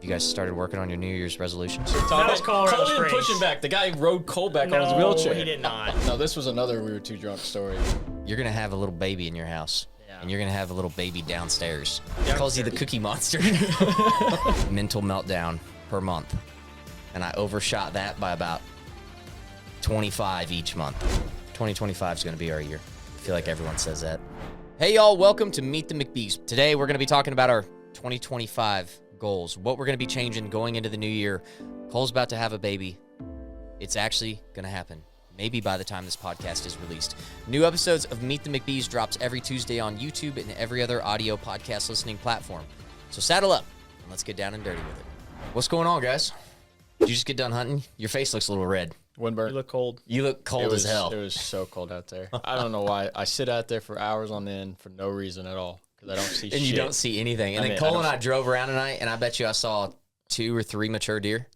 You guys started working on your New Year's resolutions? That was Colorado Cole didn't Springs. push him back. The guy rode Cole back on his No, wheelchair. he did not. No, this was another we were too drunk story. You're gonna have a little baby in your house. Yeah. And you're gonna have a little baby downstairs. Yeah, He calls you the sure. Cookie Monster. Mental meltdown per month. And I overshot that by about 25 each month. 2025 is gonna be our year. I feel like everyone says that. Hey y'all, welcome to Meet the McBees. Today we're gonna be talking about our 2025 goals, what we're gonna be changing going into the new year. Cole's about to have a baby. It's actually gonna happen. Maybe by the time this podcast is released. New episodes of Meet the McBees drops every Tuesday on YouTube and every other audio podcast listening platform. So saddle up and let's get down and dirty with it. What's going on, guys? Did you just get done hunting? Your face looks a little red. Windburn. You look cold. You look cold as hell. It was so cold out there. I don't know why. I sit out there for hours on end for no reason at all because I don't see shit. And you don't see anything. And I then mean, Cole I and I don't drove around tonight, and I bet you I saw 2 or 3 mature deer.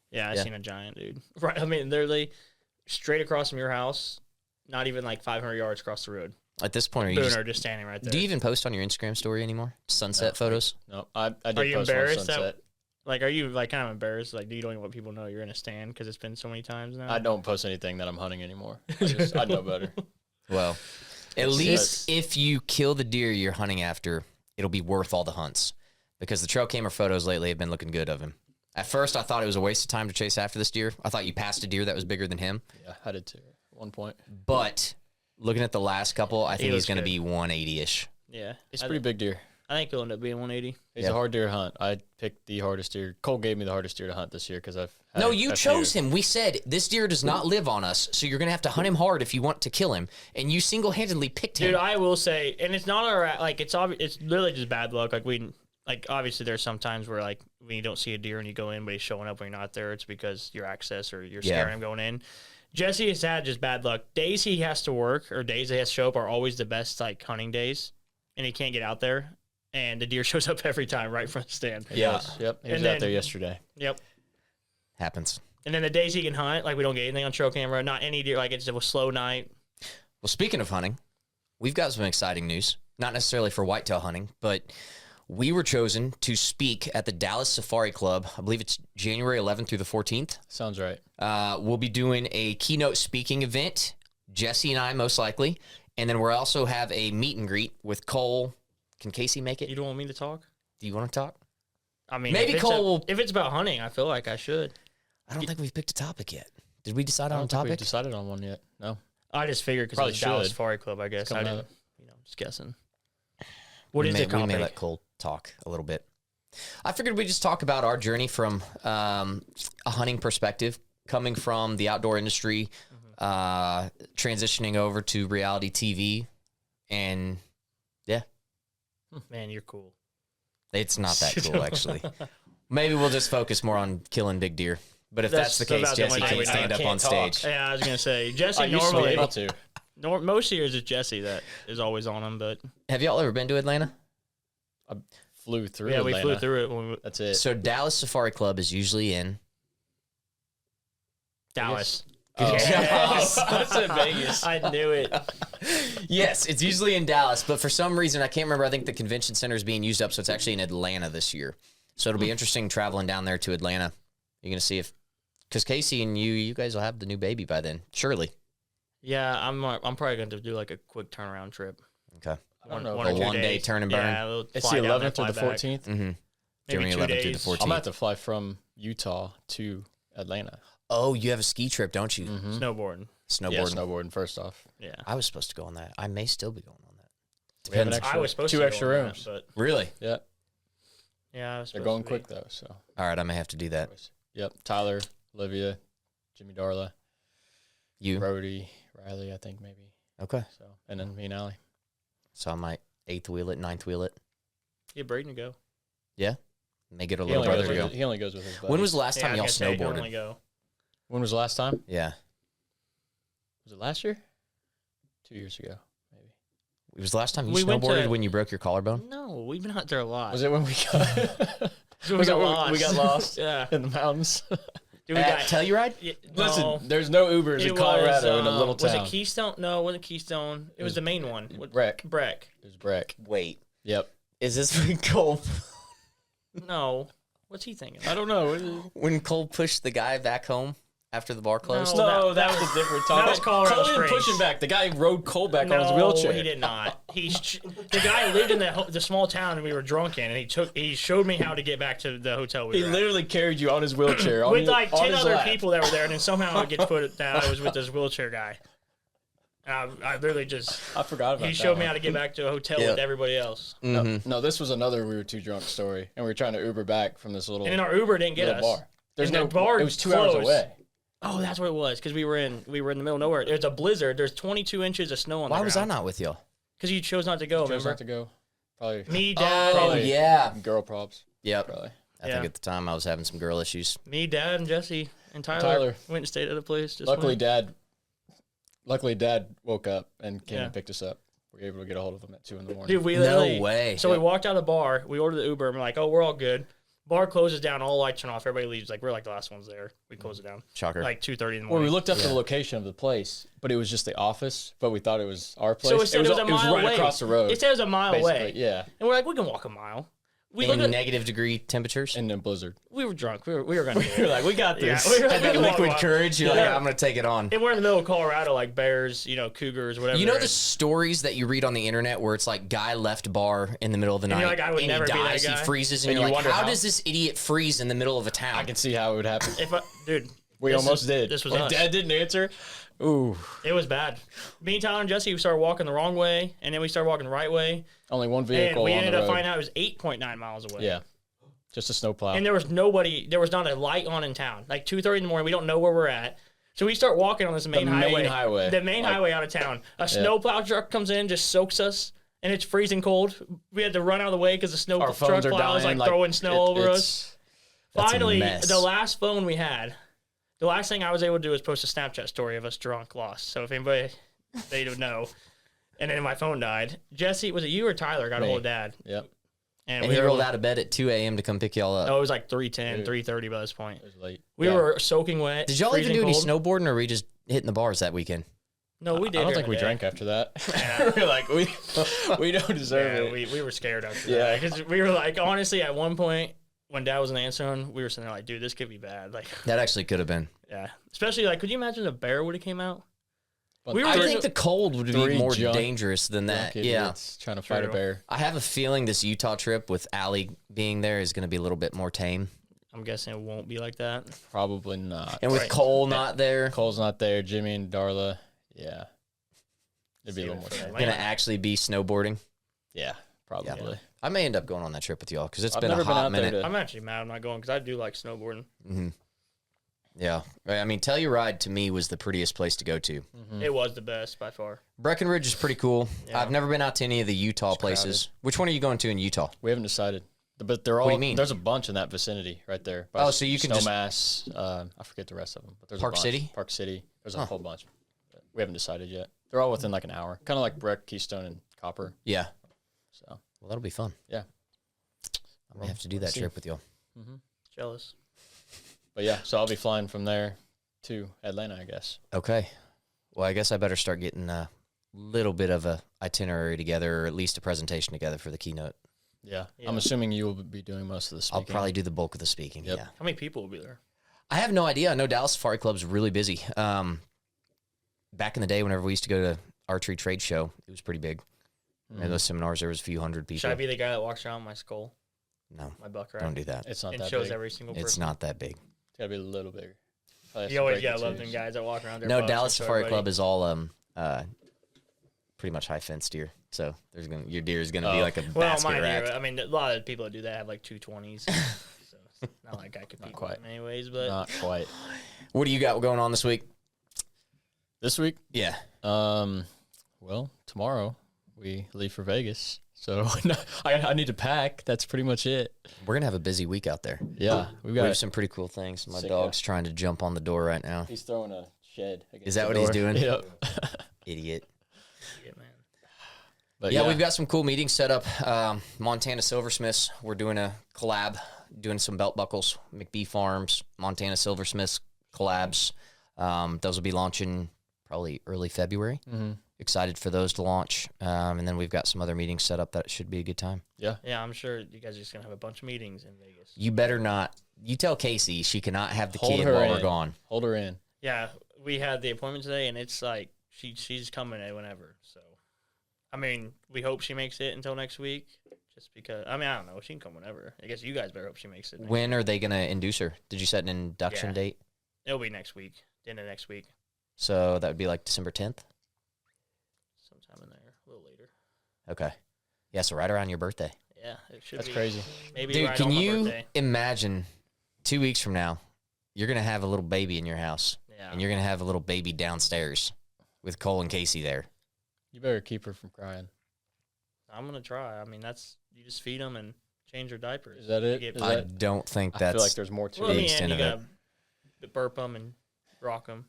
Yeah, I Yeah. seen a giant, dude. Right, I mean, literally straight across from your house, not even like 500 yards across the road. At this point, are you Booner just standing right there. do you even post on your Instagram story anymore? Sunset photos? No, I did Are you post one embarrassed sunset. Like, are you like kind of embarrassed? Like, do you don't want people to know you're in a stand because it's been so many times now? I don't post anything that I'm hunting anymore. I know better. Well, at It's- least if you kill the deer you're hunting after, it'll be worth all the hunts. Because the trail camera photos lately have been looking good of him. At first, I thought it was a waste of time to chase after this deer. I thought you passed a deer that was bigger than him. Yeah, I did too at one point. But looking at the last couple, I think he's looks going to good. be 180-ish. Yeah, It's a pretty big deer. I think he'll end up being 180. He's Yeah. a hard deer to hunt. I picked the hardest deer. Cole gave me the hardest deer to hunt this year because I've had No, a you few. chose him. We said this deer does not live on us, so you're going to have to hunt him hard if you want to kill him. And you single-handedly picked him. Dude, I will say, and it's not our like it's it's literally just bad luck. Like obviously there's some times where like when you don't see a deer and you go in, but he's showing up when you're not there, it's because your access or you're scaring him going in. Jesse has had just bad luck. Days he has to work or days he has to show up are always the best like hunting days, and he can't get out there, and the deer shows up every time right from the stand. Yeah. Yep. He was And out there then- yesterday. Yep. Happens. And then the days he can hunt, like we don't get anything on trail camera, not any deer. Like it's a slow night. Well, speaking of hunting, we've got some exciting news. Not necessarily for whitetail hunting, but we were chosen to speak at the Dallas Safari Club. I believe it's January 11th through the 14th. Sounds right. We'll be doing a keynote speaking event, Jesse and I most likely. And then we'll also have a meet and greet with Cole. Can Casey make it? You don't want me to talk? Do you want to talk? I mean, Maybe if it's Cole will- if it's about hunting, I feel like I should. I don't think we've picked a topic yet. Did we decide I on a don't think we've topic? decided on one yet. No. I just figured because Probably it's Dallas should. Safari Club, I guess. I coming didn't, up. just guessing. What is we the may topic? let Cole talk a little bit. I figured we'd just talk about our journey from a hunting perspective, coming from the outdoor industry, transitioning over to reality TV, and yeah, Man, you're cool. it's not that cool actually. Maybe we'll just focus more on killing big deer. But if that's the case, about the Jesse only thing can't we stand know. up Can't on talk. stage. Yeah, I was gonna say Jesse I used to be normally. able to. Most years it's Jesse that is always on him, but Have y'all ever been to Atlanta? I flew through yeah, Atlanta. we flew through it when we were That's it. So Dallas Safari Club is usually in Dallas. Oh. Yes. That's in Vegas. I knew it. Yes, it's usually in Dallas, but for some reason, I can't remember. I think the convention center is being used up, so it's actually in Atlanta this year. So it'll be interesting traveling down there to Atlanta. You're going to see if, because Casey and you guys will have the new baby by then, surely. Yeah, I'm probably going to do like a quick turnaround trip. Okay. I don't know. One A or 2 1-day days. turn and burn? Yeah, we'll It's fly the down there, 11th or the fly back. 14th. Mm-hmm. Maybe January 2 11th through the days. 14th. I'm going to have to fly from Utah to Atlanta. Oh, you have a ski trip, don't you? Mm-hmm. Snowboarding. Snowboarding. Yeah, snowboarding first off. Yeah. I was supposed to go on that. I may still be going on that. We have an Depends. extra, I was supposed 2 to extra go on rooms. that, Really? Yeah, yeah, I was they're supposed going to quick be. though. So All right, I may have to do that. Yep, Tyler, Olivia, Jimmy Darla, You? Brody, Riley, I think maybe. Okay. So and then me and Allie. So I might 8th wheel it, 9th wheel it. Get Braden to go. May get a He little only, brother goes to with go. he only goes with his buddies. When was the last Yeah, time I y'all was gonna say, he'll only snowboarded? go. When was the last time? Yeah. Was it last year? 2 years ago, maybe. It was the last time you We went snowboarded to- when you broke your collarbone? No, we've been out there a lot. Was it when we got We was it got when lost. we got lost Yeah. in the mountains? Dude, we At got Telluride? yeah, Listen, no. there's no Ubers in It Colorado was, in a little town. Was it Keystone? No, it wasn't Keystone. It was the main one. What- Breck. Breck. There's Breck. Wait. Yep. Is this when Cole? No. What's he thinking? I don't know. When Cole pushed the guy back home after the bar closed. No. That was a different time. That was Colorado Cole didn't Springs. push him back. The guy rode Cole back on his No, wheelchair. he did not. The guy lived in the small town and we were drunk in, and he showed me how to get back to the hotel we He were at. literally carried you on his wheelchair. With like 10 other people that were there, and then somehow it gets put down. I was with this wheelchair guy. I literally just. I forgot about that. He showed me how to get back to a hotel with everybody else. No, this was another we were too drunk story, and we were trying to Uber back from this little. And then our Uber didn't get us. bar. There's And no the bar It was 2 hours closed. away. Oh, that's what it was. Because we were in the middle of nowhere. There's a blizzard. There's 22 inches of snow on the Why ground. was I not with y'all? Because you chose not to go. Chose Remember? not to go. Probably. Me, Dad, Oh, and, yeah. Girl props. Yep. Probably. I think at the time I was having some girl issues. me, Dad, and Jesse and Tyler, Tyler. went and stayed at a place. Just Luckily, went. Dad woke up and came Yeah. and picked us up. We were able to get a hold of him at 2 in the morning. Dude, we No literally. way. So we walked out of the bar. We ordered the Uber, and we're like, "Oh, we're all good." Bar closes down. All lights turn off. Everybody leaves. Like we're like the last ones there. We close it down. Shocker. Like 2:30 in the Well, morning. we looked up the location of the place, but it was just the office. But we thought it was our place. So it said it was a mile right away. across the road. It said it was a mile basically. away. Yeah, And we're like, we can walk a mile. We in looked at, negative degree temperatures. and then blizzard. we were drunk. We were gonna do We were it. like, we got Yeah, this. we were like, Had we that can walk a liquid mile. courage. You're Yeah. like, I'm going to take it on. And we're in the middle of Colorado, like bears, cougars, whatever. You know there the is. stories that you read on the internet where it's like guy left bar in the middle of the night you're like, I would and never he be that dies, guy. he freezes, and, And you're you like, wonder how how- does this idiot freeze in the middle of a town? I can see how it would happen. Dude, We this almost is- did. This was If us. Dad didn't answer. Ooh, It was bad. Me, Tyler, and Jesse, we started walking the wrong way, and then we started walking the right way, only one and vehicle we on ended the up road. finding out it was 8.9 miles away. Yeah, just a snowplow. And there was nobody. There was not a light on in town. Like 2:30 in the morning, we don't know where we're at. So we start walking on this main main highway. highway. The main Like- highway out of town. A snowplow truck comes in, just soaks us, and it's freezing cold. We had to run out of the way because the snow Our truck phones are plow was dying. like throwing snow over us. us. That's a Finally, mess. the last phone we had, the last thing I was able to do was post a Snapchat story of us drunk, lost. So if anybody, they would know. And then my phone died. Jesse, was it you or Tyler got a Me. hold of Dad? Yep, and we he were rolled able- out of bed at 2 a.m. to come pick y'all up. Oh, it was like 3:10, Dude. 3:30 by this point. it was late. We Yeah. were soaking wet. Did y'all even freezing do any cold. snowboarding, or were we just hitting the bars that weekend? No, we did. I don't during think we the day. drank after that. Yeah. we were like, we don't deserve Yeah, it. we were scared after Yeah. that. Because we were like, honestly, at one point, when Dad wasn't answering, we were sitting there like, dude, this could be bad. Like, That actually could have been. yeah. Especially, like, could you imagine a bear would have came out? But we were I Three- think the cold would be three more drunk- dangerous than that. drunk Yeah. idiots trying to fight a True. bear. I have a feeling this Utah trip with Allie being there is going to be a little bit more tame. I'm guessing it won't be like that. Probably not. And with Right. Cole not there, Cole's not there. Jimmy and Darla. Yeah, it'd be a See little what more. it's fun. like. going to actually be snowboarding. Yeah, probably. I may end up going on that trip with y'all because it's I've been a never been hot out there minute. to- I'm actually mad I'm not going because I do like snowboarding. Yeah. I mean, Telluride to me was the prettiest place to go to. It was the best by far. Breckenridge is pretty cool. Yeah. I've never been out to any of the Utah places. Which one are you going to in Utah? We haven't decided, but they're all. do you mean? There's a bunch in that vicinity right there. Oh, so you can just- Snowmass. I forget the rest of them, but there's Park a bunch. City? Park City. There's a whole bunch. But we haven't decided yet. They're all within like an hour, kind of like Breck, Keystone, and Copper. Yeah. So Well, that'll be fun. yeah, I may have to do that trip with y'all. Jealous. but yeah, so I'll be flying from there to Atlanta, I guess. Okay. Well, I guess I better start getting a little bit of a itinerary together, or at least a presentation together for the keynote. Yeah, Yeah. I'm assuming you will be doing most of the speaking. I'll probably do the bulk of the speaking. Yep. Yeah. How many people will be there? I have no idea. I know Dallas Safari Club's really busy. Back in the day, whenever we used to go to archery trade show, it was pretty big. In those seminars, there was a few hundred people. Should I be the guy that walks around my skull, No, my buck right? don't do that. It's not And that shows big. every single It's person. not that big. It's gotta be a little bigger. Probably has You to always break gotta the love twos. them guys that walk around. Their No, bucks Dallas and show Safari everybody. Club is all pretty much high fence deer. So your deer is gonna be like a Well, basket mind rack. you, I mean, a lot of people that do that have like 220s. So it's not like I could beat quite. them anyways, but Not quite. What do you got going on this week? This week, Yeah. well, tomorrow we leave for Vegas, so I need to pack. That's pretty much it. We're gonna have a busy week out there. Yeah, we've We have got. some pretty cool things. My Sick, dog's trying to jump on the door right now. He's throwing a shed. Is that what he's doing? Yep. Idiot. yeah, man. But Yeah, we've got some cool meetings set up. Montana Silversmiths, we're doing a collab, doing some belt buckles. McBee Farms, Montana Silversmiths collabs. Those will be launching probably early February. excited for those to launch. And then we've got some other meetings set up that should be a good time. Yeah. Yeah, I'm sure you guys are just going to have a bunch of meetings in Vegas. You better not. You tell Casey she cannot have the Hold kid her while in. we're gone. Hold her in. Yeah, we had the appointment today, and it's like she's coming in whenever. So, I mean, we hope she makes it until next week. Just because, I mean, I don't know. She can come whenever. I guess you guys better hope she makes it. When are they going to induce her? Did you set an induction Yeah. date? It'll be next week. The end of next week. So that would be like December 10th? Sometime in there. A little later. Okay. Yeah, so right around your birthday. Yeah, it should That's be. crazy. Maybe Dude, right can on my you birthday. imagine 2 weeks from now, you're going to have a little baby in your house, Yeah. and you're going to have a little baby downstairs with Cole and Casey there. You better keep her from crying. I'm going to try. I mean, you just feed them and change their diapers. Is that it? You get- Is I that- don't think I that's... feel like there's more to well, it. I mean, extent and you of got to burp them and rock them.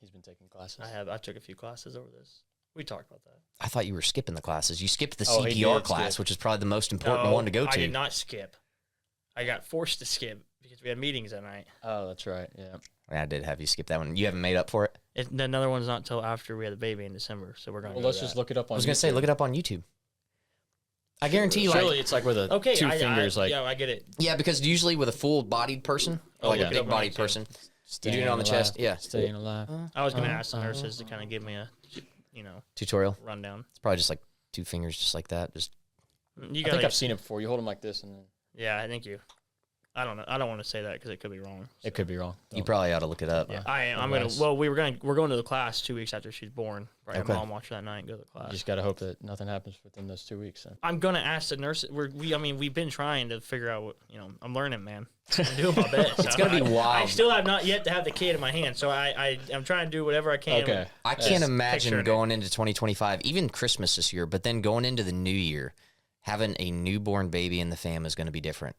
He's been taking classes. I took a few classes over this. We talked about that. I thought you were skipping the classes. You skipped the Oh, he CPR did class, skip. which is probably the most important No, one to go I to. did not skip. I got forced to skip because we had meetings that night. Oh, that's right. Yeah. I did have you skip that one. You haven't made up for it? Another one's not until after we had the baby in December, so we're going to Well, let's just look it up on I was going to say, YouTube. look it up on YouTube. I guarantee you, Surely like, it's like with a Okay, two fingers, like yeah, I get it. yeah, because usually with a full-bodied person, Oh, like yeah. a big-bodied person, staying you do it on the chest. alive, Yeah. Staying alive. I was going to ask the nurses to kind of give me a, Tutorial. rundown. It's probably just like 2 fingers, just like that. Just You I think got I've seen it before. You hold them like this, and then Yeah, thank you. I don't know. I don't want to say that because it could be wrong. it could be wrong. you probably ought to look it up. Yeah, I am. I'm gonna. Advice. Well, we're going to the class 2 weeks after she's born. Right, Okay. Mom watch that night and go to the You class. just gotta hope that nothing happens within those 2 weeks. Then. I'm gonna ask the nurse. I mean, we've been trying to figure out what I'm learning, man. I'm doing my best. It's gonna be I wild. still have not yet to have the kid in my hand, so I'm trying to do whatever I can. Okay. I Just can't imagine picturing going into 2025, even Christmas this year, but then going into the new year, having a newborn baby in the fam is going to be different.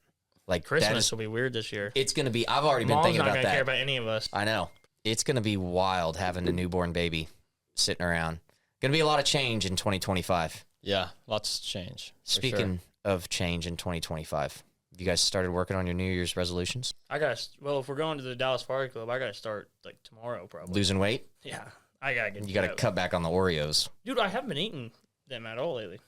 Like that Christmas is, will be weird this year. it's going to be. I've already been Mom's thinking not about gonna that. care about any of us. I know it's going to be wild having a newborn baby sitting around. Going to be a lot of change in 2025. Yeah, lots to change. for Speaking of change in 2025, have you guys started working on your New Year's resolutions? If we're going to the Dallas Party Club, I gotta start like tomorrow probably. Losing weight? Yeah, I gotta get. You got to that. cut back on the Oreos. Dude, I haven't been eating them at all lately. sure.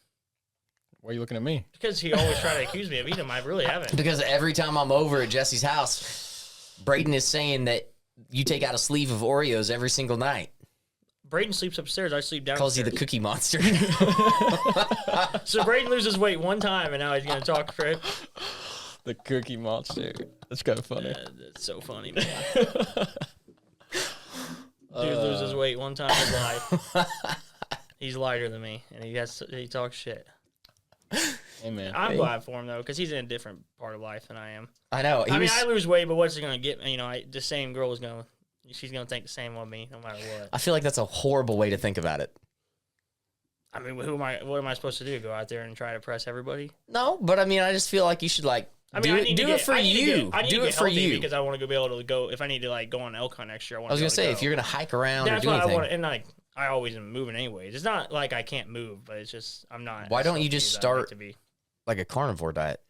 Why are you looking at me? Because he always tried to accuse me of eating them. I really haven't. Because every time I'm over at Jesse's house, Braden is saying that you take out a sleeve of Oreos every single night. Braden sleeps upstairs. I sleep downstairs. Calls you the Cookie Monster. So Braden loses weight one time, and now he's gonna talk for it. The Cookie Monster. That's kind of funny. That's so funny, man. Dude loses weight one time in his life. He's lighter than me, and he talks shit. Hey man. I'm glad for him though, because he's in a different part of life than I am. I know. I lose weight, but what's it gonna get? The same girl is gonna. She's gonna think the same of me, no matter what. I feel like that's a horrible way to think about it. I mean, what am I supposed to do? Go out there and try to press everybody? No, but I mean, I just feel like you should like I mean, do I it. need Do to it get, for I need to you. get- I need Do to it get for healthy you. because I want to be able to go. If I need to like go on elk hunt next year, I want. I was to gonna say if you're gonna hike around That's or do what I anything, want, and like I always am moving anyways. It's not like I can't move, but it's just I'm not. Why as don't you healthy just as I'd like start- to be? like a carnivore diet.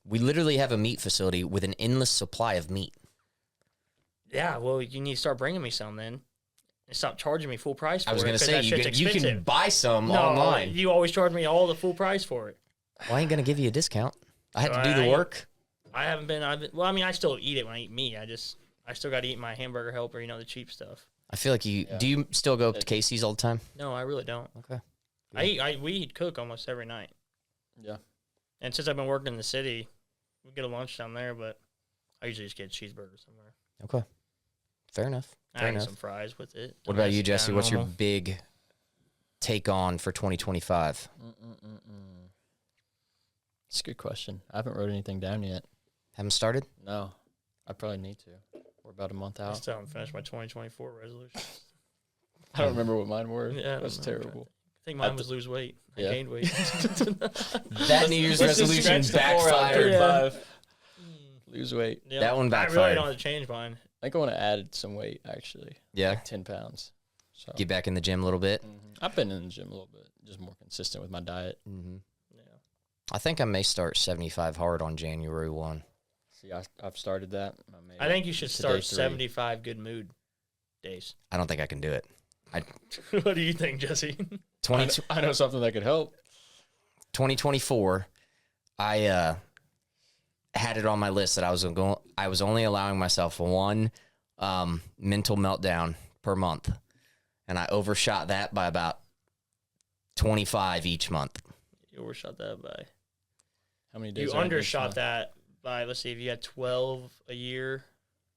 We literally have a meat facility with an endless supply of meat. Yeah, well, you need to start bringing me some then. And stop charging me full price for it. I was gonna 'cause say that you shit's can expensive. buy some No, online. you always charge me all the full price for it. Well, I ain't gonna give you a discount. I had to do the I- work. I haven't been. Well, I mean, I still eat it when I eat meat. I still got to eat my hamburger helper, the cheap stuff. I feel like you. Yeah. Do you still go up to Casey's all the time? No, I really don't. Okay. We cook almost every night. Yeah. And since I've been working in the city, we get a lunch down there, but I usually just get a cheeseburger somewhere. Okay. Fair enough. I Fair get enough. some fries with it. What about you, Nice, Jesse? kinda What's your normal. big take on for 2025? It's a good question. I haven't wrote anything down yet. Haven't started? No, I probably need to. We're about a month I out. still haven't finished my 2024 resolution. I don't remember what mine were. Yeah, I That's don't know. terrible. I think mine was lose weight. I Yeah. gained weight. That New Year's resolution backfired. Yeah. Lose weight. Yeah. That one I really backfired. don't have to change mine. I think I want to add some weight actually, Yeah. 10 pounds. So Get back in the gym a little bit. I've been in the gym a little bit, just more consistent with my diet. Mm-hmm. Yeah. I think I may start 75 hard on January 1. See, I've started that. I think you should Today start 3. 75 good mood days. I don't think I can do it. What do you think, Jesse? I know something that could help. 2024, I had it on my list that I was only allowing myself one mental meltdown per month, and I overshot that by about 25 each month. You overshot that by how many days? You undershot that by, let's see, if you had 12 a year,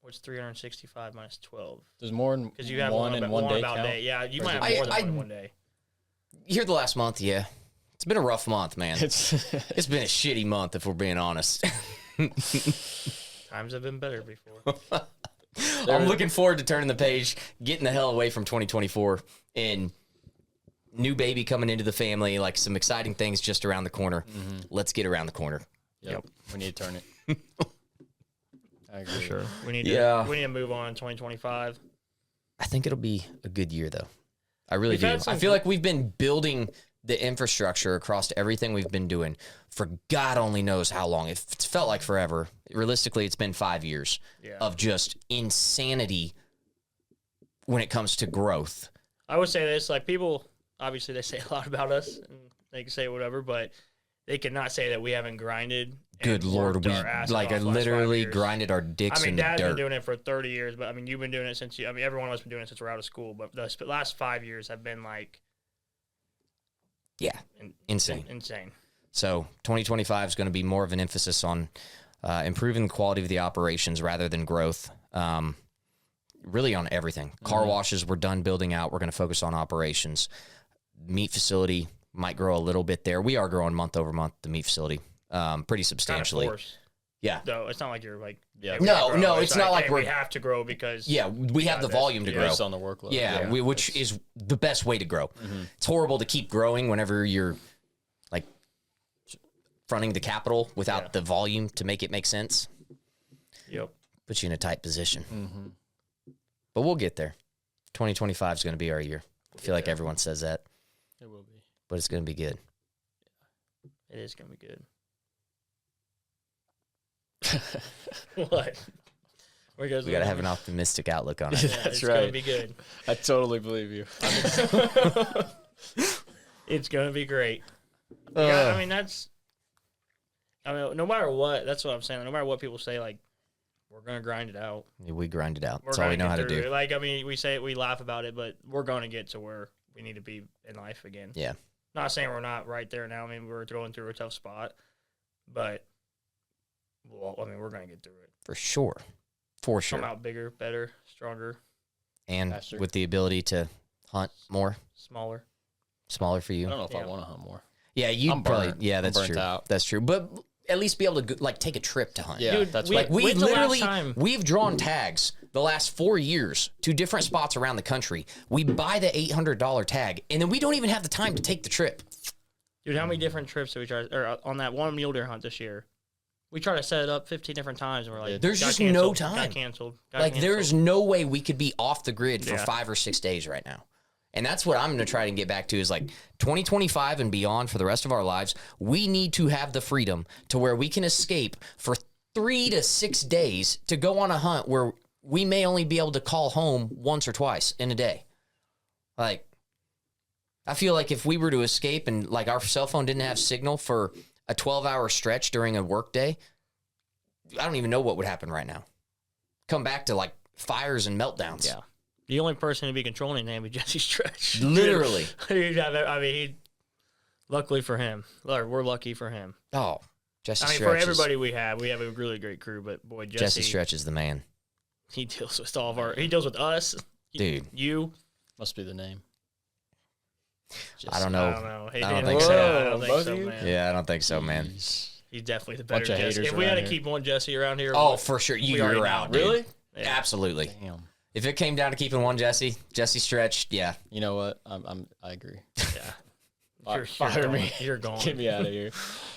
what's 365 minus 12? There's more than because you have one in one day. Day. Yeah, you might have more than one in 1 day. Here the last month, yeah. It's been a rough month, man. It's been a shitty month, if we're being honest. Times have been better before. I'm looking forward to turning the page, getting the hell away from 2024, and new baby coming into the family, like some exciting things just around the corner. Mm-hmm. Let's get around the corner. Yep. We need to turn it. I agree. For sure. We need to move on in 2025. I think it'll be a good year, though. I really do. I feel like we've been building the infrastructure across everything we've been doing for God only knows how long. It's felt like forever. Realistically, it's been 5 years of just insanity when it comes to growth. I would say this, like, people, obviously they say a lot about us and they can say whatever, but they cannot say that we haven't grinded. Good Lord, we literally grinded our dicks in the dirt. Dad's been doing it for 30 yey but I mean, you've been doing it since every one of us been doing it since we're out of school, but the last 5 years have been like, insane. Insane. So 2025 is going to be more of an emphasis on improving the quality of the operations rather than growth. Really on everything. Car washes, we're done building out. We're going to focus on operations. Meat facility might grow a little bit there. We are growing month over month, the meat facility, pretty substantially. Kind of force. Yeah. No, it's not like you're like, no, it's not like we have to grow because we have the volume to grow. Based on the workload. Which is the best way to grow. Mm-hmm. It's horrible to keep growing whenever you're like fronting the capital without the volume to make it make sense. Yep. Puts you in a tight position. Mm-hmm. But we'll get there. 2025 is going to be our year. I feel like everyone says that. It will be. But it's going to be good. It is going to be good. What? We got to have an optimistic outlook on it. That's it's right. It's going to be good. I totally believe you. It's going to be great. No matter what, that's what I'm saying. No matter what people say, like, we're going to grind it out. Yeah, we grind it out. That's all we know how to do. Like, I mean, we laugh about it, but we're going to get to where we need to be in life again. Yeah. Not saying we're not right there now. I mean, we're going through a tough spot, but we're going to get through it. For sure. Come out bigger, better, stronger. And faster. With the ability to hunt more. Smaller for you. I don't know if I want to hunt more. Yeah, you probably. Burnt. Yeah, that's true. Out. That's true. But at least be able to take a trip to hunt. Yeah, dude, that's like we literally we've drawn Mm-hmm. tags the last 4 years to different spots around the country. We buy the $800 tag, and then we don't even have the time to take the trip. Dude, how many different trips did we try? Or on that one mule deer hunt this year, we tried to set it up 15 different times, and we're like, there's just no time. Got canceled. There's no way we could be off the grid for 5 or 6 days right now. And that's what I'm going to try to get back to is like 2025 and beyond for the rest of our lives. We need to have the freedom to where we can escape for 3 to 6 days to go on a hunt where we may only be able to call home once or twice in a day. Like, I feel like if we were to escape and like our cell phone didn't have signal for a 12-hour stretch during a work day, I don't even know what would happen right now. Come back to like fires and meltdowns. Yeah. The only person to be controlling him would be Jesse Stretch. Literally. Luckily for him. We're lucky for him. Oh, Jesse Stretch. For everybody we have a really great crew, but boy, Jesse Stretch is the man. He deals with he deals with us. Dude. You. Must be the name. I don't know. I don't know. I don't think so. I don't think so, man. Yeah, I don't think so, man. He's definitely the better Bunch of Jesse. haters If we had to around keep one Jesse around here. Oh, for sure. You're out, dude. Really? Yeah. Absolutely. Damn. If it came down to keeping one Jesse Stretch, yeah. You know what? I agree. Yeah. Fire me. You're gone. Get me out of here.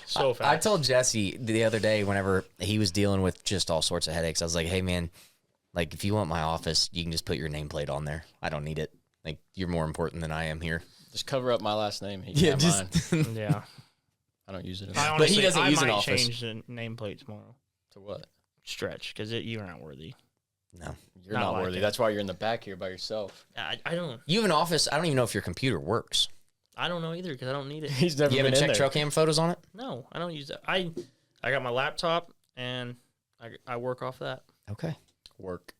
So fast. I told Jesse the other day whenever he was dealing with just all sorts of headaches, I was like, hey, man, like if you want my office, you can just put your nameplate on there. I don't need it. Like you're more important than I am here. Just cover up my last name. He can have mine. Yeah. I don't use it. But he doesn't use an office. I might change the nameplate tomorrow. To what? Stretch, because you're not worthy. No. You're not worthy. That's why you're in the back here by yourself. I don't. You have an office. I don't even know if your computer works. I don't know either because I don't need it. He's never You been haven't in checked there. trail cam photos on it? No, I don't use that. I got my laptop and I work off that. Okay. Work.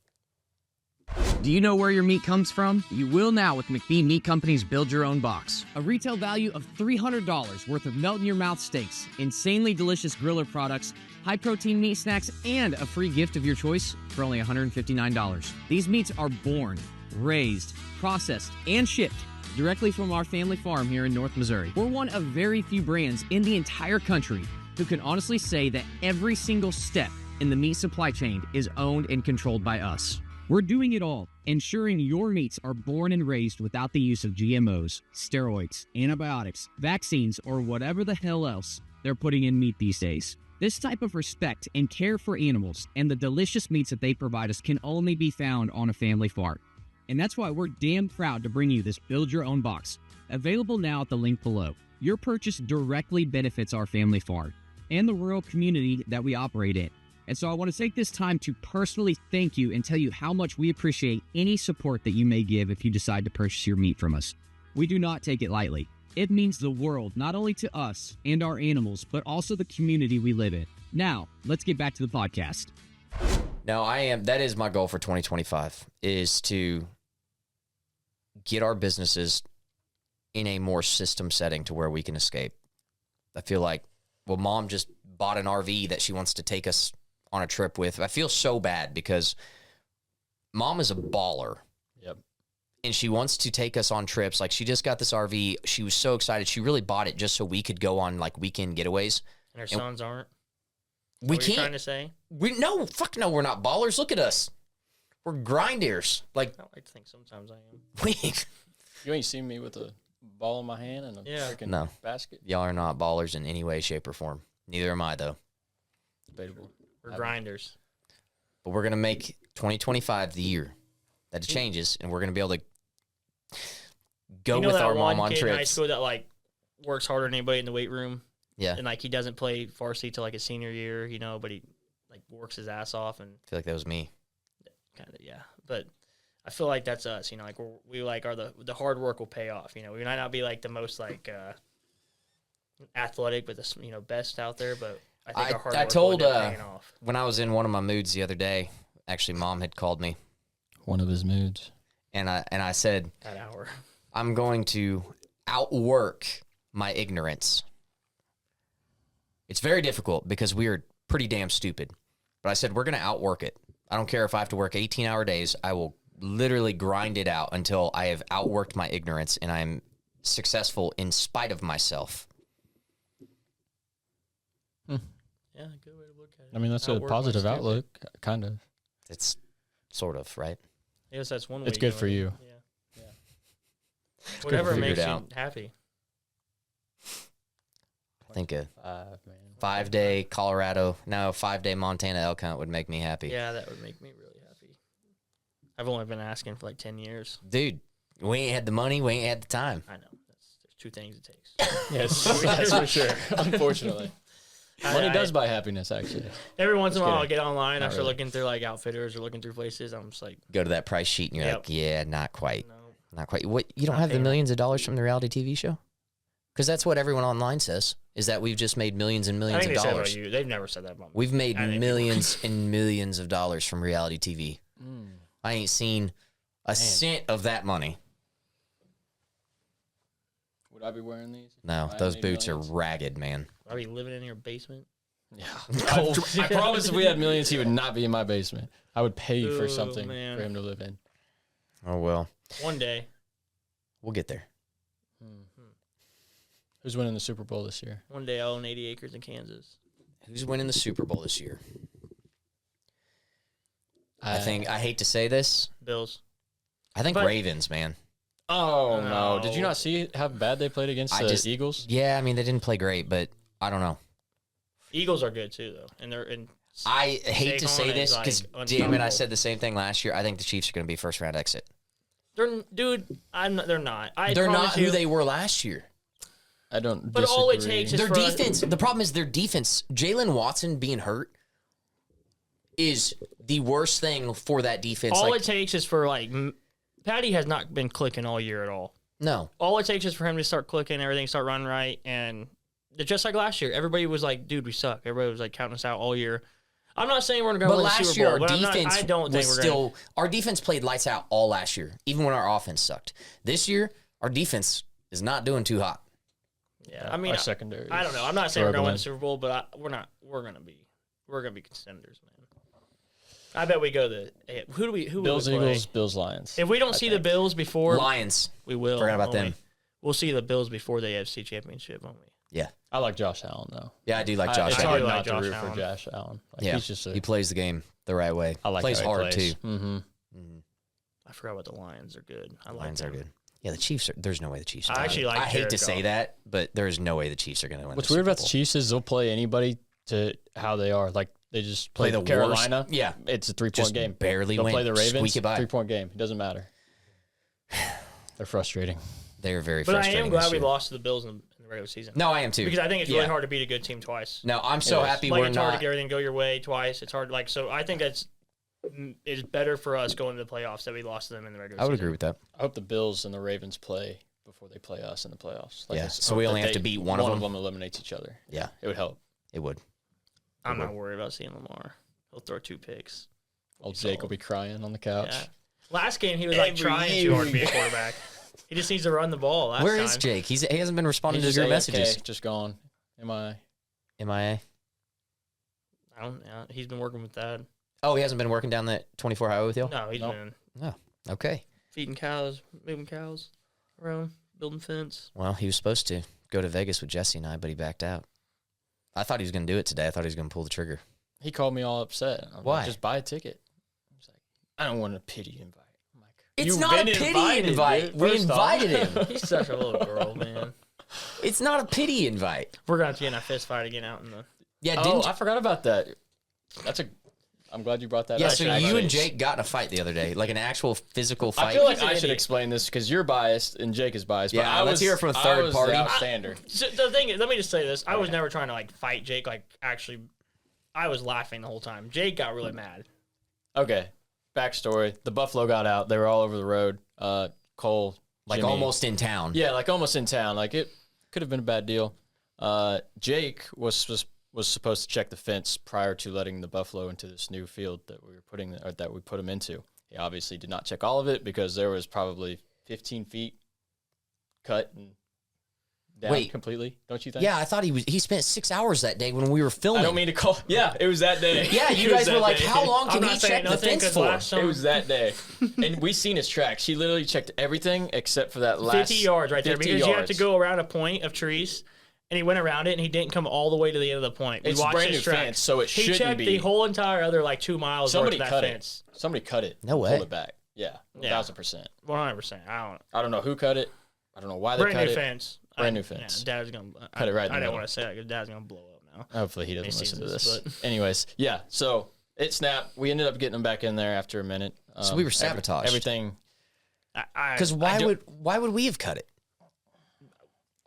Do you know where your meat comes from? You will now with McBee Meat Company's Build Your Own Box. A retail value of $300 worth of melt-in-your-mouth steaks, insanely delicious griller products, high-protein meat snacks, and a free gift of your choice for only $159. These meats are born, raised, processed, and shipped directly from our family farm here in North Missouri. We're one of very few brands in the entire country who can honestly say that every single step in the meat supply chain is owned and controlled by us. We're doing it all, ensuring your meats are born and raised without the use of GMOs, steroids, antibiotics, vaccines, or whatever the hell else they're putting in meat these days. This type of respect and care for animals and the delicious meats that they provide us can only be found on a family farm. And that's why we're damn proud to bring you this Build Your Own Box, available now at the link below. Your purchase directly benefits our family farm and the rural community that we operate in. And so I want to take this time to personally thank you and tell you how much we appreciate any support that you may give if you decide to purchase your meat from us. We do not take it lightly. It means the world, not only to us and our animals, but also the community we live in. Now, let's get back to the podcast. No, that is my goal for 2025, is to get our businesses in a more system setting to where we can escape. I feel like, well, Mom just bought an RV that she wants to take us on a trip with. I feel so bad because Mom is a baller. Yep. And she wants to take us on trips. Like, she just got this RV. She was so excited. She really bought it just so we could go on, like, weekend getaways. And her sons aren't. We What are you can't. trying to say? Fuck no, we're not ballers. Look at us. We're grinders. Like, I like to think sometimes I am. You ain't seen me with a ball in my hand and a freaking basket. Y'all are not ballers in any way, shape, or form. Neither am I, though. Debatable. We're grinders. But we're going to make 2025 the year that it changes, and we're going to be able to go with our mom on kid in high trips. school that, like, works harder than anybody in the weight room? Yeah. And, like, he doesn't play varsity till, like, his senior year, you know, but he, like, works his ass off. And I feel like that was me. kind of, yeah. But I feel like that's us, you know, like, we like, are the hard work will pay off, you know. We might not be, like, the most, like, athletic, but the, you know, best out there, but I think our hard work told will end up paying off. when I was in one of my moods the other day, actually, Mom had called me, One of his moods. and I said, That hour. I'm going to outwork my ignorance. It's very difficult because we are pretty damn stupid. But I said, we're going to outwork it. I don't care if I have to work 18-hour days. I will literally grind it out until I have outworked my ignorance and I'm successful in spite of myself. Yeah, good way to look at it. I mean, that's a Outwork my positive stupid. outlook, kind of. It's sort of, right? I guess that's one way. It's to good go for at it. you. Yeah. good Whatever to figure makes it you out. happy. I think a 5 5-day Colorado, 5-day Montana elk hunt would make me happy. Yeah, that would make me really happy. I've only been asking for like 10 years. Dude, we ain't had the money, we ain't had the time. I know. There's two things it takes. Yes, that's for sure. Unfortunately. Money does buy happiness, actually. Every once in a while, I'll kidding. get online. Not I start really. looking through like outfitters or looking through places. I'm just like, Go to that price sheet and you're Yep. like, yeah, not quite. no. Not quite. What, you don't Not have the paying millions of dollars from the reality TV show? Because that's what everyone online says, is that we've just made millions and I millions think of they said dollars. about you. They've never said that about me. We've made I think millions and millions of dollars from reality TV. I ain't seen a cent of that money. Would I be wearing these? No, I those made boots millions. are ragged, man. Are we living in your basement? Yeah. I promise if we had millions, he would not be in my basement. I would pay for Oh, something man. for him to live in. Oh, well. One day. We'll get there. Who's winning the Super Bowl this year? One day I'll own 80 acres in Kansas. Who's winning the Super Bowl this year? I hate to say this. Bills. I think But- Ravens, man. Oh, no. No. Did you not see how bad they played against the Eagles? Yeah, I mean, they didn't play great, but I don't know. Eagles are good too, though, and they're in. I hate to say Saquon this is, because, like, damn it, I unstoppable. said the same thing last year. I think the Chiefs are going to be first round exit. They're They're not. They're not promise who you. they were last year. I don't But disagree. all it takes is Their for us- defense. The problem is their defense. Jalen Watson being hurt is the worst thing for that defense. All it takes is for Patty has not been clicking all year at all. No. All it takes is for him to start clicking, everything start running right, and just like last year, everybody was like, "Dude, we suck." Everybody was like counting us out all year. I'm not saying we're going to win the Super Bowl, but I don't think we're going to. Our defense played lights out all last year, even when our offense sucked. This year, our defense is not doing too hot. Yeah, I mean, our secondary. I don't know. I'm not saying we're going to win the Super Bowl, but we're not. We're going to be contenders, man. I bet we go to who Bills, we play? Eagles, Bills, Lions. If we don't see the Bills before Lions, we will. Forgot about them. We'll see the Bills before the AFC Championship, won't we? Yeah, I like Josh Allen though. Yeah, I do like Josh. It's Allen. hard not Josh to root Allen. for Josh Allen. Yeah, he's just he plays the game the right way. I like plays how he hard plays. too. Mm-hmm. I forgot what the Lions are good. I like Lions them. are good. Yeah, the Chiefs are. There's no way the Chiefs. Are I actually like. I hate to Jared say Goff. that, but there is no way the Chiefs are going to win. What's the weird Super about the Bowl. Chiefs is they'll play anybody to how they are. Like they just Play play the Carolina. worst. Yeah. It's a 3-point Just game. barely They'll win. play the Ravens. Squeak it by. 3-point game. It doesn't matter. They're frustrating. They are very But I frustrating. am glad this we year. lost to the Bills in the regular season. No, I am too. Because I think it's really Yeah. hard to beat a good team twice. No, I'm so It is. happy Like we're it's hard to not. get everything go your way twice. It's hard. So I think it's better for us going to the playoffs that we lost to them in the regular I would season. agree with that. I hope the Bills and the Ravens play before they play us in the playoffs. Yeah, I so hope we that only have to beat one of them? eliminates each other. Yeah, It would help. it would. I'm not worried about seeing Lamar. He'll throw 2 picks. Old Jake will be crying on the couch. Yeah. Last game he was like Every trying too hard to be a quarterback. He just needs to run the ball. Where time. is Jake? He hasn't been responding He's to your just AFK, messages. just gone. MIA. MIA. I don't know. He's been working with that. Oh, he hasn't been working down that 24 highway with you? No, he's Nope. been No. Okay. feeding cows, moving cows around, building fence. Well, he was supposed to go to Vegas with Jesse and I, but he backed out. I thought he was going to do it today. I thought he was going to pull the trigger. He called me all upset. I'm Why? Like, just buy a ticket. I was like, I don't want a pity invite. I'm like, It's "You've not a been pity invited, invite. dude, We first off." invited him. He's such a little girl, man. It's not a pity invite. We're gonna have to get in a fist fight again out in the. Yeah, Oh, didn't I forgot about that. I'm glad you brought that Yeah, up. so you and Jake got in a fight the other day, like an actual physical fight. I feel like He's an I should idiot. explain this because you're biased and Jake is biased. Yeah, but I let's was, hear it from a I third was party. The outstander. So the thing is, let me just say this: I was never trying to like fight Jake. Like actually, I was laughing the whole time. Jake got really mad. Okay, backstory: the Buffalo got out. They were all over the road. Cole, like Jimmy. almost in town. Yeah, like almost in town. Like it could have been a bad deal. Jake was supposed to check the fence prior to letting the Buffalo into this new field that we put him into. He obviously did not check all of it because there was probably 15 feet cut and down completely. Don't you think? Yeah, I thought he spent 6 hours that day when we were filming. I don't mean to call. Yeah, it was that day. Yeah, you It was guys were that like, day. how long I'm can not he saying check the nothing fence 'cause for? last summer- It was that day, and we seen his tracks. He literally checked everything except for that last 50 yards right there 50 because you have to yards. go around a point of trees. And he went around it, and he didn't come all the way to the end of the point. We It's watched brand his new tracks. fence, so it he shouldn't checked be. the whole entire other like 2 miles Somebody worth of cut that it. fence. Somebody cut it. No way. Pulled it back. Yeah, Yeah. 1,000%. 100%. I don't know who cut it. I don't know why they Brand cut new it. fence. Brand new fence. Yeah, Dad's gonna Cut it right in the I didn't middle. want to say that because Dad's gonna blow up now. Hopefully he doesn't He listen to sees this. this, Anyways, yeah. So it snapped. We ended up getting him back in there after a minute. So we were sabotaged. Everything. Because why would we have cut it?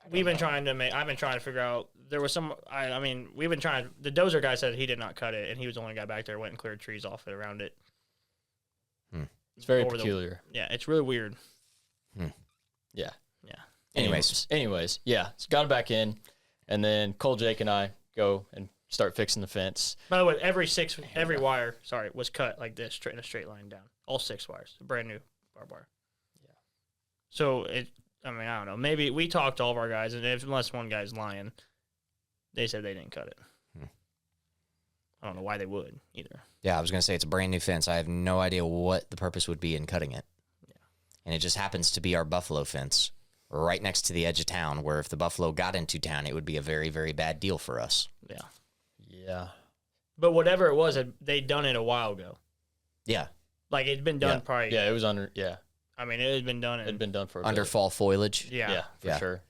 We've been trying to make. I've been trying to figure out. There was some. I mean, we've been trying. The dozer guy said he did not cut it, and he was the only guy back there went and cleared trees off it around it. It's very Over the- peculiar. Yeah, it's really weird. Yeah. Yeah. Anyways, yeah. So got him back in, and then Cole, Jake, and I go and start fixing the fence. By the way, every wire, was cut like this, in a straight line down. All 6 wires, brand new barbed wire. Yeah. So I don't know. Maybe we talked to all of our guys, and unless one guy's lying, they said they didn't cut it. I don't know why they would either. Yeah, I was going to say it's a brand new fence. I have no idea what the purpose would be in cutting it. Yeah. And it just happens to be our Buffalo fence right next to the edge of town, where if the Buffalo got into town, it would be a very, very bad deal for us. Yeah. Yeah. But whatever it was, they'd done it a while ago. Yeah. Like it'd been done Yeah. probably. Yeah, it was under. Yeah, I mean, it had been done. it had been done for a Under bit. fall foliage. Yeah. Yeah, for Yeah. sure.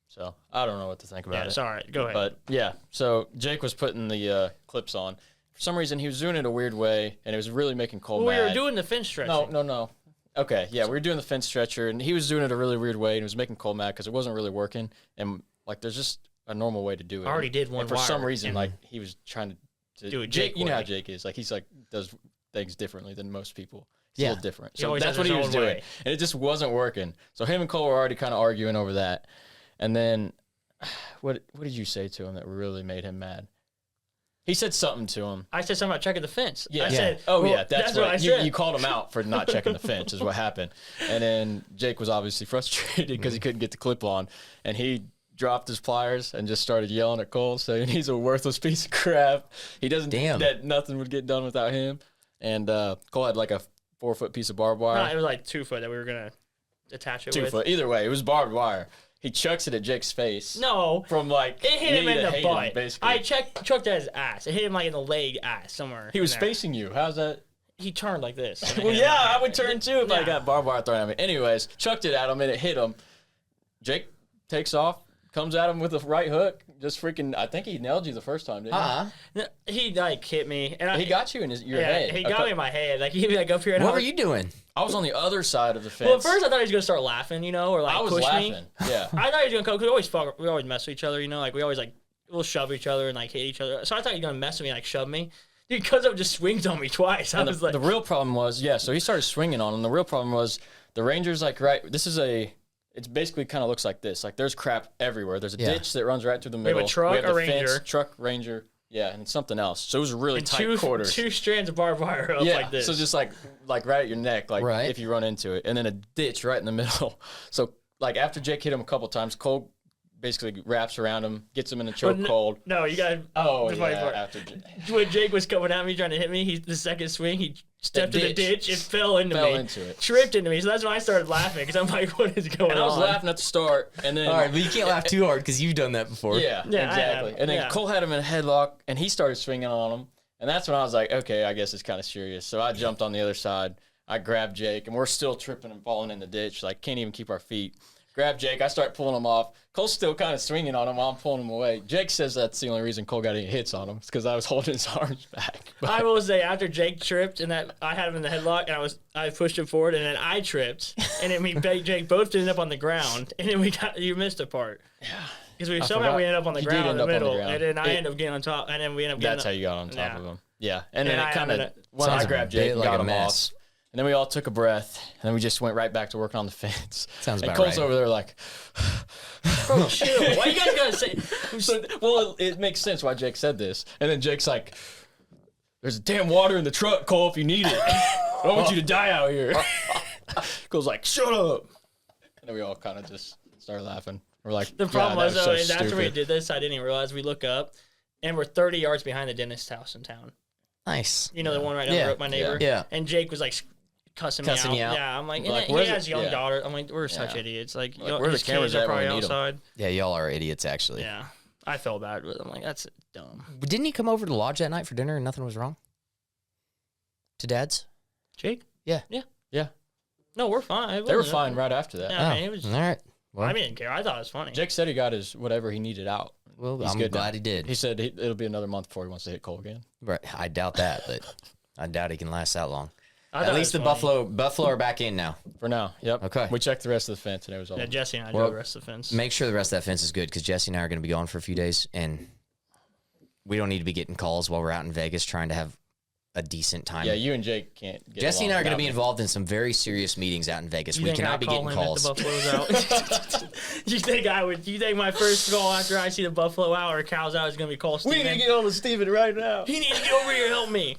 So I don't know what to think about Yeah. it. It's all right. Go ahead. But yeah, so Jake was putting the clips on. For some reason, he was doing it a weird way, and it was really making Cole well, we mad. were doing the fence stretching. No. Okay, yeah, we were doing the fence stretcher, and he was doing it a really weird way, and it was making Cole mad because it wasn't really working. And like, there's just a normal way to do it. I already did one And for some wire. reason, like he was trying to Dude, Jake, you know how way. Jake is. Like he's like does things differently than most people. He's Yeah. a little different. He So always that's has what he his was own doing, way. and it just wasn't working. So him and Cole were already kind of arguing over that, and then what did you say to him that really made him mad? He said something to him. I said something about checking the fence. Yeah. I said, Oh, well, yeah. That's what what I said. you called him out for not checking the fence, is what happened. And then Jake was obviously frustrated because he couldn't get the clip on. And he dropped his pliers and just started yelling at Cole, saying he's a worthless piece of crap. He doesn't, Damn. that nothing would get done without him. And Cole had like a 4-foot piece of barbed wire. No, it was like 2 foot that we were going to attach it 2 with. foot. Either way, it was barbed wire. He chucks it at Jake's face. No. From like, It hit him knee in to the Hayden, butt. basically. I chucked at his ass. It hit him like in the leg ass somewhere. He was in there. facing you. How's that? He turned like this. and it Well, hit him yeah, like I that. would turn too if I Yeah. got barbed wire thrown at me. Anyways, chucked it at him and it hit him. Jake takes off, comes at him with a right hook. Just freaking, I think he nailed you the first time, didn't he? No, he like hit me, and He got you in your head. He got me in my head. Like he like up here. And What I were was- you doing? I was on the other side of the fence. Well, at first I thought he was gonna start laughing, or like I was push laughing. me. Yeah. I thought he was gonna. We always mess with each other, Like we always like we'll shove each other and like hit each other. So I thought he was gonna mess with me, like shove me. Dude, because of just swings on me twice. I And was like, the real problem was, so he started swinging on him. The real problem was the Rangers, like, it basically kind of looks like this. Like, there's crap everywhere. There's a ditch that runs right through the have middle. a truck, have a the Ranger. fence, truck, Ranger, and it's something else. So it was really and tight quarters. two strands of barbed wire up like this. So just like right at your neck, like Right. if you run into it, and then a ditch right in the middle. So like after Jake hit him a couple times, Cole basically wraps around him, gets him in a chokehold. No, you got. Oh the funny yeah, part. after Jake When Jake was coming at me trying to hit me, the second swing, he stepped in the ditch. ditch and fell into Fell me. into it. Tripped into me. So that's when I started laughing because I'm like, what is going and on? I was laughing at the start, and then All right, but you can't laugh too hard because you've done that before. yeah, Yeah, I exactly. have. And then Yeah. Cole had him in a headlock, and he started swinging on him, and that's when I was like, okay, I guess it's kind of serious. So I jumped on the other side. I grabbed Jake, and we're still tripping and falling in the ditch, like can't even keep our feet. Grab Jake, I start pulling him off. Cole's still kind of swinging on him while I'm pulling him away. Jake says that's the only reason Cole got any hits on him. It's because I was holding his arms back. But I will say after Jake tripped and that I had him in the headlock and I pushed him forward and then I tripped and then Jake both ended up on the ground and then you missed a part. Yeah. Because somehow forgot. we ended up on the You ground did in the end up on the middle ground. and then I It- ended up getting on top and then we ended up getting that's how you got on top Yeah. of him. Yeah, and then And it I kind am in of, a- when I Sounds grabbed a bit Jake and like got a him mess. off, and then we all took a breath, and then we just went right back to working on the fence. Sounds and about Cole's right. over there like, Bro, chill. Why you guys gotta say? so, well, it makes sense why Jake said this. And then Jake's like, there's damn water in the truck, Cole, if you need it. I don't want you to die out here. Cole's like, shut up. And then we all kind of just started laughing. We're like, The problem "God, was that though, so is after we stupid." did this, I didn't even realize we look up and we're 30 yards behind the dentist house in town. Nice. You know the one right down Yeah. the road, my neighbor. Yeah. And Jake was like cussing Cussing me you out. out. Yeah, I'm like, Like, and where's he has it? a young Yeah. daughter. I'm like, we're such Yeah. idiots. Like, Like, where are his the cameras kids are at when we probably need 'em? outside. Yeah, y'all are idiots, actually. Yeah, I felt bad, but I'm like, that's dumb. But didn't he come over to the lodge that night for dinner and nothing was wrong? To Dad's? Jake? Yeah. Yeah. Yeah, No, we're fine. It they were wasn't- fine right after that. Yeah, I mean, it was. all right. Well, I didn't care. I thought it was funny. Jake said he got his whatever he needed out. well He's I'm good glad now. he did. He said it'll be another month before he wants to hit Cole again. Right. I doubt that, but I doubt he can last that long. I thought At it least the was funny. Buffalo are back in now. For now, yep. Okay. We checked the rest of the fence and it was all. Yeah, Jesse and I Well, drove the rest of the fence. Make sure the rest of that fence is good because Jesse and I are going to be gone for a few days, and we don't need to be getting calls while we're out in Vegas trying to have a decent time. Yeah, you and Jake can't. Get Jesse and I are going to be without me. involved in some very serious meetings out in Vegas. You We think cannot I'd be call getting him calls. if the Buffalo's out? you think I would? You think my first call after I see the Buffalo out or cows out is going to be call We Steven? need to get on to Steven right now. He needs to get over here and help me.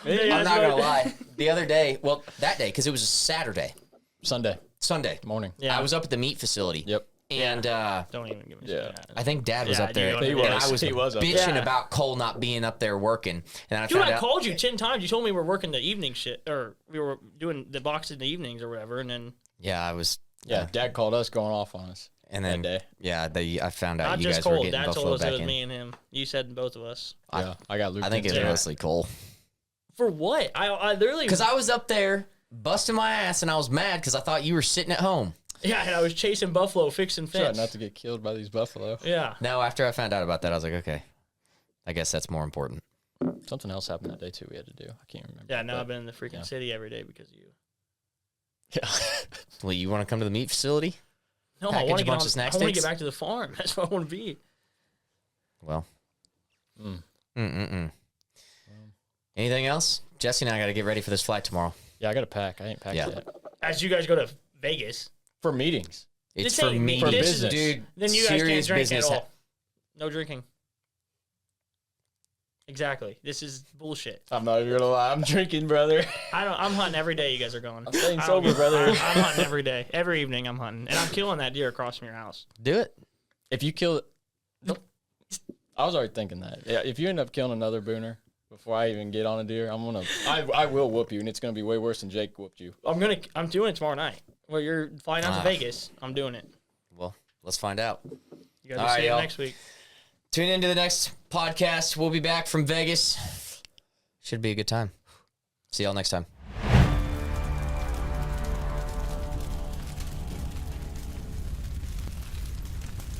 I'm not going to lie. The other day, well, that day, because it was a Saturday, Sunday morning. Yeah. I was up at the meat facility. Yep. And Don't even give me Yeah. that. I think Dad was Yeah, up there. he and was. I was He was up bitching there. about Cole not being up there working. And I Dude, found I out. called you 10 times. You told me we were working the evening shit, or we were doing the boxes in the evenings or whatever, and then Yeah, I was. Yeah, Dad called us going off on us. And then, that day. yeah, I found out not you just guys were Cole. getting Dad told Buffalo us it back was in. me and him. You said both of us. Yeah, I got looped. I think it was into it. mostly Cole. For what? I literally. Because I was up there busting my ass and I was mad because I thought you were sitting at home. Yeah, and I was chasing Buffalo, fixing Trying fence. not to get killed by these buffalo. Yeah. No, after I found out about that, I was like, okay, I guess that's more important. Something else happened that day too. We had to do. I can't remember. Yeah, now but- I've been in the freaking yeah. city every day because of you. Yeah. Well, you want to come to the meat facility? No, Package I want a to bunch of snack I want to sticks? get back to the farm. That's what I want to be. Well, Mm. mm-mm-mm. Anything else? Jesse and I got to get ready for this flight tomorrow. Yeah, I got to pack. I ain't packed yet. As you guys go to Vegas. For meetings. It's This for ain't me, for this business. dude. Then you guys can't serious drink business. at all. No drinking. Exactly. This is bullshit. I'm not even gonna lie. I'm drinking, brother. I'm hunting every day. You guys are going. I'm staying I don't sober, give- brother. I'm hunting every day. Every evening I'm hunting, and I'm killing that deer across from your house. Do it. If you kill it, I was already thinking that. Yeah, if you end up killing another booner before I even get on a deer, I will whoop you, and it's gonna be way worse than Jake whooped you. I'm doing it tomorrow night. Well, you're flying out to Vegas. I'm doing it. Well, let's find out. You guys All will right, see it y'all. next week. Tune into the next podcast. We'll be back from Vegas. Should be a good time. See y'all next time.